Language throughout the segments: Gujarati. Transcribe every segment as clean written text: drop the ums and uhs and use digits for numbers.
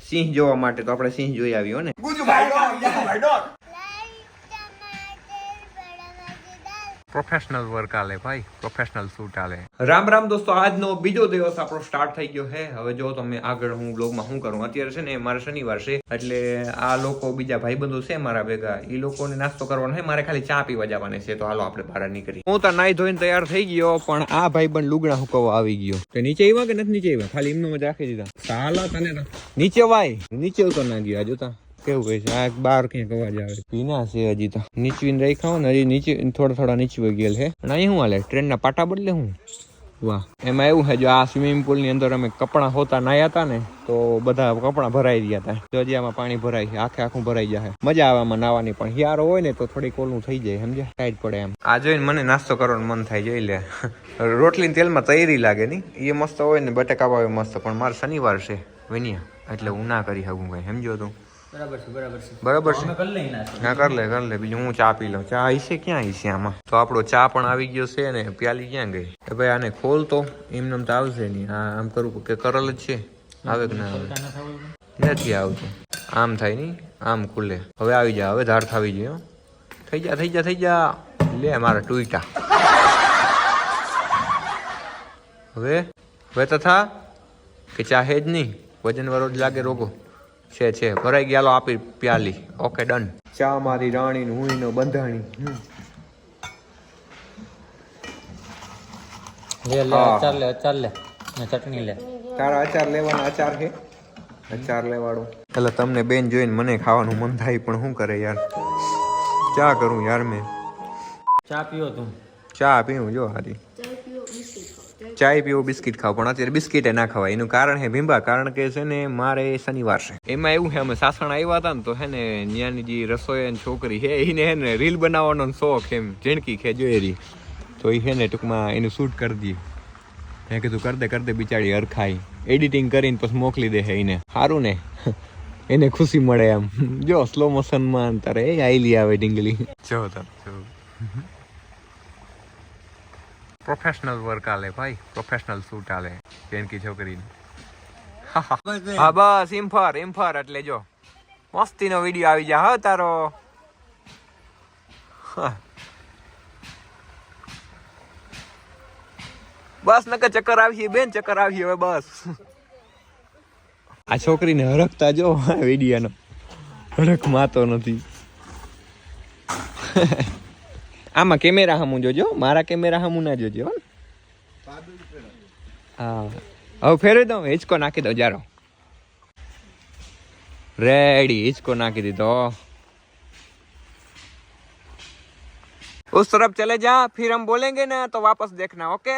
સિંહ જોવા માટે, તો આપણે સિંહ જોઈ આવ્યો ને. પ્રોફેશનલ વર્ક આલે ભાઈ, પ્રોફેશનલ શૂટ આલે. રામ રામ દોસ્તો, આજનો બીજો દિવસ આપણો સ્ટાર્ટ થઈ ગયો છે. હવે જો તમે આગળ હું બ્લોગમાં શું કરું, અત્યારે છે ને મારે શનિવાર છે, એટલે આ લોકો બીજા ભાઈબંધો છે મારા ભેગા, એ લોકોને નાસ્તો કરવાનો છે, મારે ખાલી ચા પીવા જવાની છે. તો હાલો આપણે બહાર નીકળી. હું તો નાઈ ધોઈને તૈયાર થઈ ગયો, પણ આ ભાઈબંધ લુગડા હુકવવા આવી ગયો. તો નીચે આવ્યા કે નથી નીચે આવ્યા, ખાલી એમનું મજા રાખી દીધા. સાલા તને નીચે વાય, નીચે તો ના ગયા જોતા કેવું કહે છે. આ બાર ક્યાંક અવાજ આવે, પીના છે હજી તો નીચવીને રાખ્યા ને, હજી નીચે થોડા નીચવી ગયેલ છે. અને અહીં શું હાલે, ટ્રેનના પાટા બદલે હું. વાહ, એમાં એવું છે, જો આ સ્વિમિંગ પુલ ની અંદર અમે કપડાં હોતા નાયા હતા ને, તો બધા કપડાં ભરાઈ ગયા હતા. તો હજી આમાં પાણી ભરાય છે, આખું ભરાઈ જાય. મજા આવે આમાં નાવાની, પણ હિયારો હોય ને તો થોડીક ઓલું થઈ જાય, સમજ્યા, ટાઈટ પડે એમ. આ જોઈને મને નાસ્તો કરવાનું મન થાય. જોઈ લે, રોટલી તેલમાં તૈયારી લાગે નહીં, એ મસ્ત હોય ને, બટેકા હોય મસ્ત. પણ મારે શનિવાર છે વિનિયા, એટલે હું ના કરી શકું કઈ, સમજો તું. બરાબર છે. હા, કર લે. બીજું હું ચા પી લઉં. ચા હશે ક્યાં હશે આમાં? તો આપણો ચા પણ આવી ગયો છે ને, પ્યાલી ક્યાં ગઈ? એ ભાઈ આને ખોલ તો, એમને તો આવશે નહીં. હા, આમ કરું કે કરલ જ છે, આવે કે ના આવે? નથી આવતું. આમ થાય નહીં, આમ ખુલે. હવે આવી જા, હવે ધાર થાવી જોઈએ. થઈ જા. લે મારા ટૂટા. હવે તો થા કે ચાહે જ નહીં, વજન વાળો જ લાગે રોગો. છે ભરાઈ ગયા. આપી પ્યાલી. Okay done. ચા મારી રાણી નું હુઈ નો બંધાણી. અચાર લે ચટણી લે. તારા અચાર લેવાના અચાર છે, અચાર લેવાડો. એટલે તમને બેન જોઈને મને ખાવાનું મન થાય, પણ શું કરે યાર, ચા કરું યાર. મેં ચા પીવો તું? ચા પીવું જો હારી. ચાય પીવો, બિસ્કિટ ખાવ, પણ અત્યારે બિસ્કિટે ના ખવાય. એનું કારણ હે ભીંબા, કારણ કે છે ને મારે શનિવાર છે. એમાં એવું છે, અમે સાસણ આવ્યા હતા ને, તો હે ને ત્યાંની જે રસોઈ છોકરી છે, એને હે ને રીલ બનાવવાનો શોખ, એમ ઝીણકી ખે જોઈ રહી, તો એ છે ને ટૂંકમાં એનું શૂટ કરી દઈએ. મેં કીધું કર દે બિચારી હરખાઈ, એડિટિંગ કરીને પછી મોકલી દે. એને સારું ને, એને ખુશી મળે એમ. જો સ્લો મોશનમાં તારે એ આઈલી આવે ઢીંગલી. જો પ્રોફેશનલ વર્ક આલે ભાઈ, પ્રોફેશનલ શૂટ આલે બેનકી છોકરીને. હા બસ ઇમ્ફર એટલે જો મસ્તીનો વિડીયો આવી જા. હા તારો બસ નકર ચક્કર આવી બેન, ચક્કર આવી હવે બસ. આ છોકરીને હરખતા જો વિડીયોનો, હરખ માતો નથી. આમાં કેમેરા હમું જોજો, મારા કેમેરા હમું ના જોજો. હા, હવે ફેરવી દઉં, હિંચકો નાખી દો જારો. રેડી, હિંચકો નાખી દીધો. उस तरफ चले जा, फिर हम बोलेंगे ना तो वापस देखना. ओके,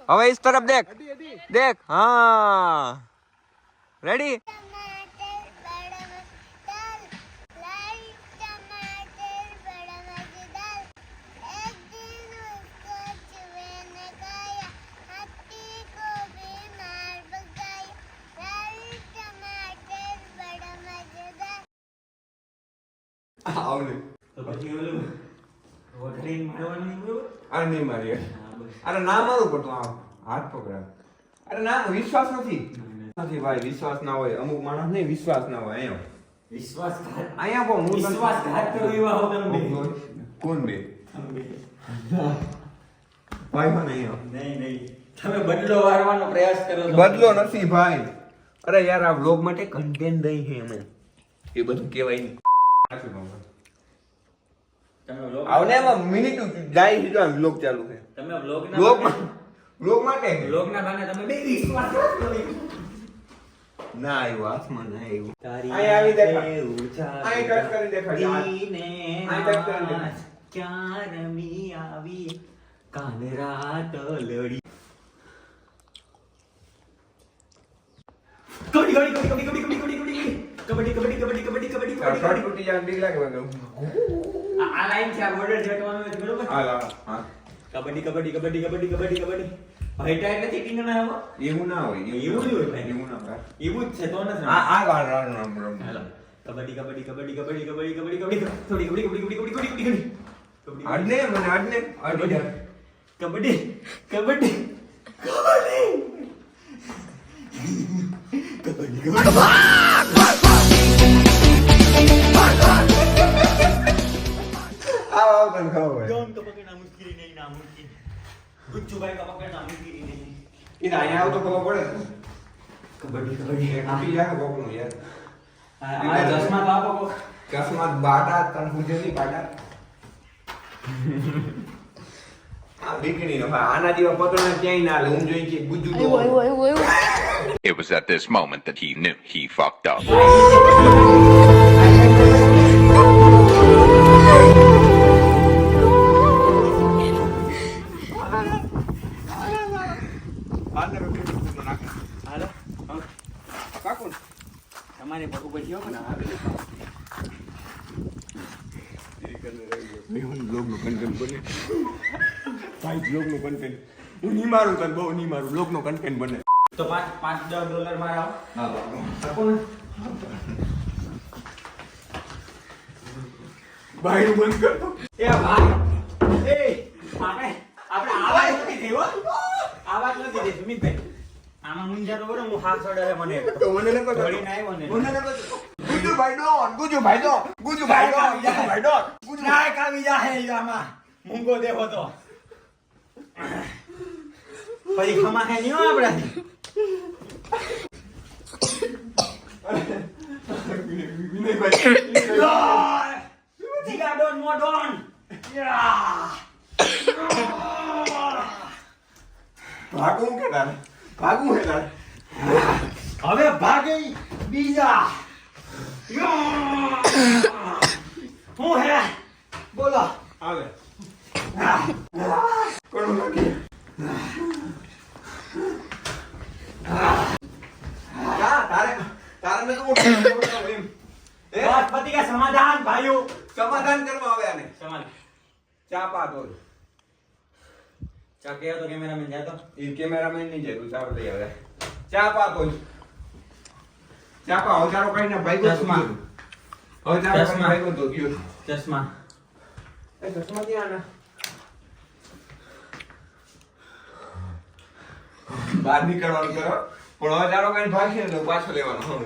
હવે इस तरफ देख. हाँ, रेडी. અરે ના મારું પડતું, હાથ પકડા. અરે ના, વિશ્વાસ નથી ભાઈ, વિશ્વાસ ના હોય. અમુક માણસ નહીં વિશ્વાસ ના હોય. અહીંયા વિશ્વાસઘાત કોણ બે ભાઈ મને નહીં. તમે બદલો વારવાનો પ્રયાસ કરો છો. બદલો નથી ભાઈ. અરે યાર, આ વ્લોગ માટે કન્ટેન્ટ દઈ છે અમે, એ બધું કહેવાય નહીં. આવને એમાં મિનિટ જાય છે, જો વ્લોગ ચાલુ છે. તમે વ્લોગ માટે વ્લોગના બાને તમે બે વિશ્વાસઘાત કરી. ના આવ્યું હાથમાં, ના આવ્યું. અહીં આવી દેખાડ, અહીં ટચ કરી દેખાડ. ચારમી આવી કાલ રાત લડી. કબડ્ડી. શોર્ટ તૂટી જાય બીક લાગે મને. આ લાઈન છે, આ બોર્ડર જેટવાનું છે, બરોબર? હા. કબડ્ડી. હઈટા એટલે ચીટિંગ ના આવે. એવું ના હોય, એવું જ હોય ભાઈ. એવું ના હોય. એવું જ છે તો ન આ ગાળ હાલો. કબડ્ડી. થોડી. આડને કબડ્ડી. डॉन का पकड़ना मुश्किल नहीं नामुमकिन गुच्चू भाई का पकड़ना मुश्किल नहीं એ અહીંયા આવ તો ખબર પડે कबड्डी कबड्डी આપી જાય કોકનું યાર हमारे 10 માં તો આપો કો કસ્માત બાટા તન પૂજેની બાટા આ બીકણી નો આના જેવા પકડના ક્યાંય ના લે હું જોઈ કે ગુજુ તો It was at this moment that he knew he fucked up. આને વખતે પૂરો નાખે હાલો કાકુન તમારે પકુ પડ્યો પણ મેહુન બ્લોગનું કન્ટેન્ટ બને ભાઈ બ્લોગનું કન્ટેન્ટ હું નહીં મારું તને બહુ નહીં મારું બ્લોગનું કન્ટેન્ટ બને તો $5 મારા હા બાપુ કાકુન ભાઈ બંધ કરતો એ ભાઈ એ આપણે આવાજ નથી થઈ હો આવાજ નથી થઈ સુમિતભાઈ આમાં મુંજારો બરો હું હાથ છોડે મને તો મને નકો ઘડીને આવ્યો ને મને નકો Gujubhai don Gujubhai don Gujubhai don Gujubhai don નાય કાવી જાહે આમાં મૂંગો દેખો તો પછી ખમા હે નહીં હો આપણે જીગા ડોન મો ડોન ભાગું કે તારે ભાગું હે તારે હવે ભાગે બીજા હું હે બોલો આવે કોણ લાગી તારે તારે મેં તો એમ बस पति का समाधान भाइयों સમાધાન કરવા આવે આને समाधान ચા પા દો चल के तो कैमरा में जाता એ કેમેરામેન નહીં જાય તું ચા લઈ આવે ચા પા દો ચા પા હજારો કઈને ભાઈ ગો ચશ્મા. હજારો કઈને ચશ્મા. ભાઈ ગો તો ગયો चश्मा એ ચશ્મા ત્યાં આના બહાર નીકળવાનું કરો પણ હજારો કઈને ભાગશે ને તો પાછો લેવાનો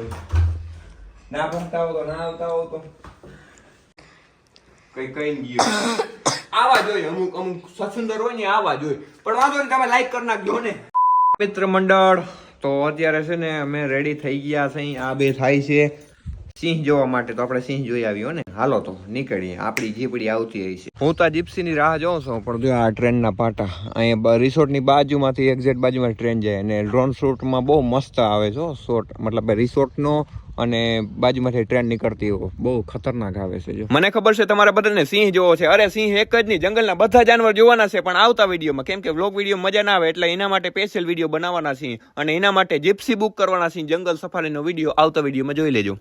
ના પહોંચતા હો તો ના આવતા હો તો કઈ ગયો આવા જોઈએ અમુક સસુંદર હોય ને આવા જોઈએ પણ વાંધો નહીં તમે લાઈક કરી નાખજો ને મિત્ર મંડળ તો અત્યારે છે ને અમે રેડી થઈ ગયા છે આ બે થાય છે સિંહ જોવા માટે તો આપણે સિંહ જોઈ આવ્યો ને હાલો તો નીકળીએ આપણી જીપડી આવતી રહી છે હું તો જીપ્સી ની રાહ જોઉં છું પણ જો આ ટ્રેન ના પાટા અહીંયા રિસોર્ટ ની બાજુમાંથી એક્ઝેક્ટ બાજુમાં ટ્રેન જાય અને ડ્રોન શૂટમાં બહુ મસ્ત આવે છે શોટ મતલબ રિસોર્ટ નો અને બાજુમાંથી ટ્રેન નીકળતી હોય બહુ ખતરનાક આવે છે જો મને ખબર છે તમારા બધાને સિંહ જોવો છે અરે સિંહ એક જ નહીં જંગલના બધા જાનવર જોવાના છે પણ આવતા વિડીયોમાં કેમ કે વ્લોગ વિડીયો મજા ના આવે એટલે એના માટે સ્પેશિયલ વિડીયો બનાવવાના છે અને એના માટે જીપ્સી બુક કરવાના છે જંગલ સફારીનો વિડીયો આવતા વિડીયોમાં જોઈ લેજો